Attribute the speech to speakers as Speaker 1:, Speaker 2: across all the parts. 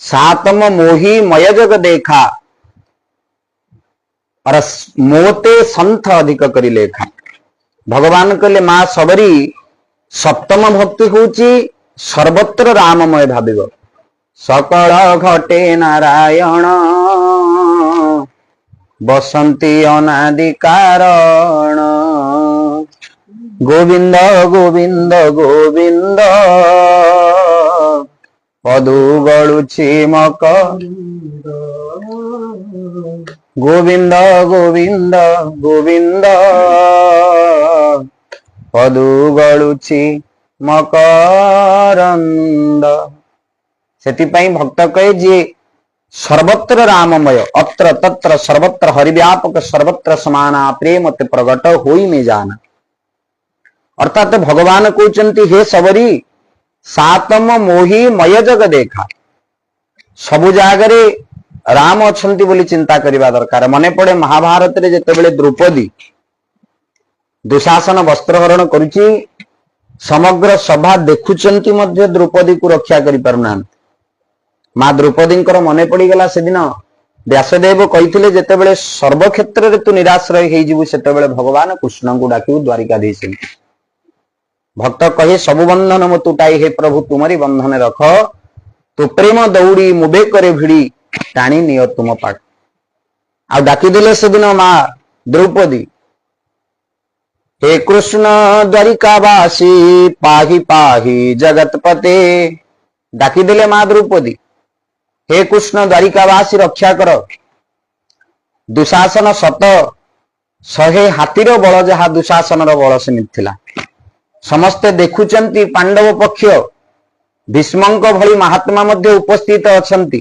Speaker 1: सातम मोही मय जग देखा और मोते संथ अधिक करी लेखा। भगवान कहले माँ सबरी सप्तम भक्ति होची सर्वत्र राममय भाविव। सकल घटे नारायण बसंती अनादि कारण। गोविंद गोविंद गोविंद पदु गळुछि मक। गोविंद गोविंद गोविंद पदु गळुछि मकरंद। सेतिपाई भक्त कहे जे सर्वत्र राममय अत्र तत्र सर्वत्र हरिव्यापक सर्वत्र समाना प्रेम ते प्रगट होई में जाना। अर्थात भगवान कहते हे सबरी सातम मोही मय जग देखा। सबु जागरे राम अछंती बोली चिंता करिबा दरकार। मने पड़े महाभारत रे जेतेबेले द्रौपदी दुशासन वस्त्रहरण करुची समग्र सभा देखुचंती मध्य द्रौपदी को रक्षा करि पारुना। माँ द्रौपदी मने पड़ीगला से दिन व्यासदेव कही जेतेबेले सर्व क्षेत्र रे तू निराश्रय हो जीवु सेतेबेले भगवान कृष्ण को डाकिबु द्वारिकाधीश। भक्त कहे सबु बंधन मो तुटाई हे प्रभु तुमरी बंधन रख। तू प्रेम दौड़ी मुबे करे भिड़ी टाणी नियो तुम पाठ। आ डाकिदेले से दिन माँ द्रौपदी हे कृष्ण द्वारिकावासी पाही पाही जगतपते। डाकिदेले माँ द्रौपदी हे कृष्ण द्वारिकावासी रक्षा कर। दुशासन शत शहे हाथीर बल जहा दुशासन बल सेमिति थिला। समस्ते देखुचंती पांडव पक्ष भीष्मंक भली महात्मा मध्य उपस्थित अछंती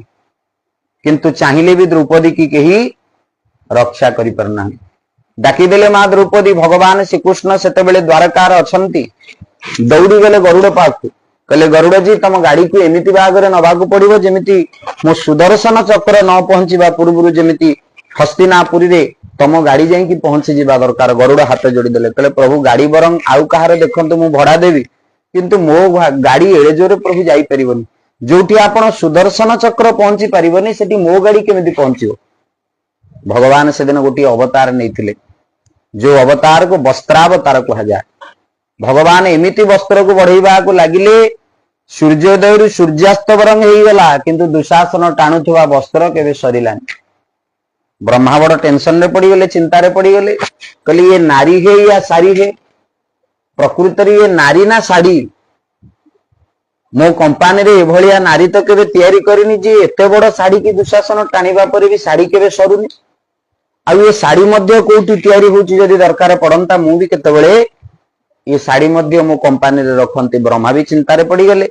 Speaker 1: किंतु चाहिए भी द्रौपदी की कही रक्षा करि परना। डाकिदेले माँ द्रौपदी भगवान श्रीकृष्ण सेतेबेले द्वारकार अछंती दौड़ी गले गरुड़ पाखु। कहले गरुड़ जी तम गाड़ी को एमिति भागरे नबाकु पड़िबो जेमिति मो सुदर्शन चक्र न पहुंचीबा पूर्वरु जेमिति हस्तिनापुरी रे तम गाड़ी जाई पहुंची जीवा दरकार। गरुड़ हाथ जोड़ी देले कहले प्रभु गाड़ी बरं आउ कहार देखंतु मु भड़ा देवी किंतु मो गाड़ी एड़े जोरे प्रभु जाई परिबनी। जोठी आपण सुदर्शन चक्र पहुंची परिबनी सेठी मो गाड़ी केमिति पहुंचियो। भगवान से दिन गोटी अवतार नहीं जो अवतार को वस्त्रावतार कहा जाए। भगवान एमिति वस्त्र को बढ़ेबा को लागिले सूर्योदय रु सूर्यास्त बरंग हो गला किंतु दुशासन टाणुवा वस्त्र केबे सरिलानी। ब्रह्मा बड़ टेंशन रे पड़ी गले चिंता रे पड़ी गले कहले ये नारी है या साड़ी है। प्रकृत ये नारी ना साड़ी। मो कंपानी रे एभलिया नारी तो केबे तैयारी करिनी जे एते बड़ साड़ी की दुशासन टाणीबा परे भी साड़ी केबे सरुनी। आ ये साड़ी मध्य कोठी तैयारी होची जदी दरकार पड़ंता मु भी केतेबेले ये साड़ी मध्य मो कंपानी रे रखंती। ब्रह्मा भी चिंता रे पड़ी गले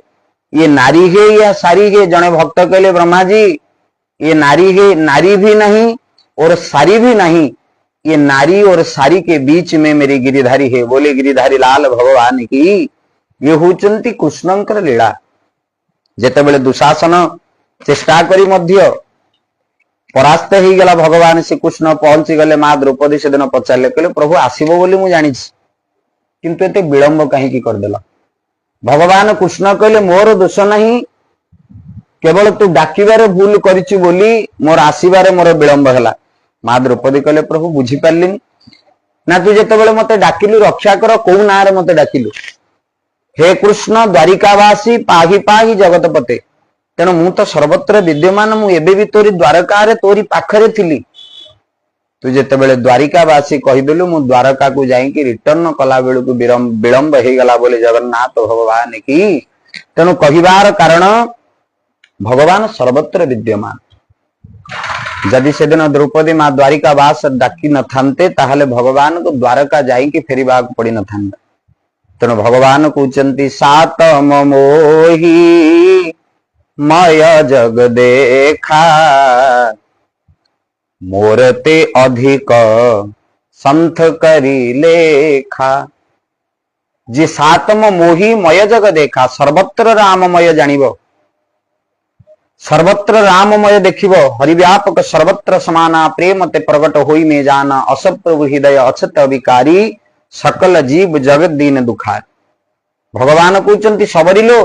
Speaker 1: ये नारी है या साड़ी है। जने भक्त कहले ब्रह्मा जी ये नारी है, नारी भी नहीं और सारी भी नहीं, ये नारी और सारी के बीच में मेरी गिरिधारी है। बोले गिरिधारी लाल भगवान की ये होचंती कृष्णंकर लीला। जेतेबेले दुशासन चेष्टा करी मध्य परास्त हो गला भगवान श्रीकृष्ण पहुंची गले। माँ द्रौपदी से दिन पचारे कहले प्रभु आसबो बोली मु जानी किंतु एते विलंब कहीं करदेला। भगवान कृष्ण कहले मोर दोष नहीं केवल तू डाकिबारे भूल करिछु बोली मोर आसीबारे मोर विलंब हैला। माँ द्रौपदी कहले प्रभु बुझी पारलिनी ना तू जेतेबेले मते डाकिलु रक्षा कर को ना रे मते डाकिलु। हे कृष्ण द्वारिकावासी पाही पाही जगतपते। तेणु मु तो सर्वत्र विद्यमान मु एबे भी तोरी द्वारका रे तोरी पाखरे थिली। तू जेतेबेले द्वारिकावासी कहिदेलु मु द्वारका को जाईकी रिटर्न कला बेलु को विलंब हो गला बोले जगन्नाथ भगवान की। तेणु कहिबार कारण भगवान सर्वत्र विद्यमान। जदि से दिन द्रौपदी माँ द्वारिकावास डाकी न थांते ताहले भगवान को द्वारका जाईकी फेरिबा पड़ी न थांता। तेणु भगवान कहते सातम मोही मय जग देखा मोरते अधिक संथ करी लेखा। जे सातम मोही मय जग देखा सर्वत्र राममय जानिबो। सर्वत्र राममय देखिबो हरिव्यापक सर्वत्र समाना प्रेम ते प्रगट होई में जाना। अस प्रभु हृदय अछत विकारी सकल जीव जगत दीन दुखार। भगवान कहते सबरी लो